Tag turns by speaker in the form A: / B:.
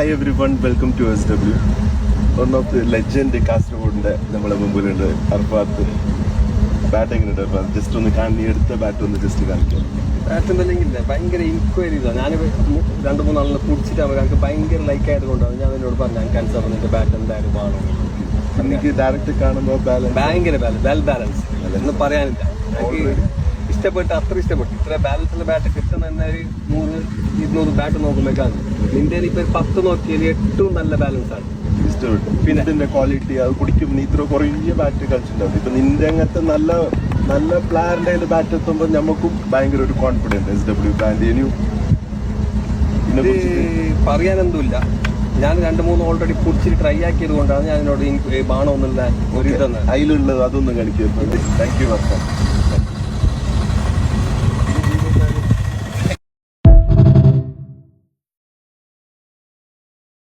A: Hi everyone, welcome to SW. One of the legend കാസർഗോഡിന്റെ നമ്മളെ മുമ്പിലുണ്ട് Arafath. Bat എങ്ങനെയുണ്ട് Arafath? Just ഒന്ന് കാണി എടുത്ത ബാറ്റ് ഒന്ന് ജസ്റ്റ് കാണിക്കാം.
B: ബാറ്റ് എന്തെങ്കിലും ഭയങ്കര ഇൻക്വയറി ഇല്ല. ഞാൻ 2-3 ആളിനെ പിടിച്ചിട്ട് നമുക്ക് ഭയങ്കര ലൈക്ക് ആയതുകൊണ്ടാണ് ഞാൻ എന്നോട് പറഞ്ഞു ഞാൻ ക്യാൻസർ നിന്റെ ബാറ്റ് എന്തായാലും വേണം.
A: എനിക്ക് ഡയറക്റ്റ് കാണുമ്പോൾ
B: ഭയങ്കര വെൽ ബാലൻസ് ഒന്നും പറയാനില്ല. അത്ര ഇഷ്ടപ്പെട്ടു. ഇത്ര ബാലൻസുള്ള ബാറ്റ് കിട്ടുന്ന തന്നെ ഒരു 100-200 ബാറ്റ് നോക്കുമ്പോഴേക്കാണ്. നിന്റെ ഇപ്പൊ 10 നോക്കിയാൽ 8 നല്ല ബാലൻസ് ആണ്.
A: ഇഷ്ടപ്പെട്ടു. പിന്നെ ഇതിന്റെ ക്വാളിറ്റി അത് കുടിക്കും. നീ ഇത്ര കുറേ ബാറ്റ് കളിച്ചിട്ടുണ്ടാവും. ഇപ്പൊ നിന്റെ അങ്ങനത്തെ നല്ല പ്ലെയറിന്റെ കയ്യിൽ ബാറ്റ് എത്തുമ്പോൾ നമുക്കും ഭയങ്കര ഒരു കോൺഫിഡൻസ് SW ബ്രാൻഡ്.
B: പറയാനെന്തുമില്ല. ഞാൻ 2-3 ഓൾറെഡി പിടിച്ചിട്ട് ട്രൈ ആക്കിയത് കൊണ്ടാണ് ഞാൻ എന്നോട് ബാണോ എന്നുള്ള ഒരു ഇതെന്ന്
A: അതിലുള്ളത് അതൊന്നും കളിക്കുന്നത്. താങ്ക് യു വർഷം.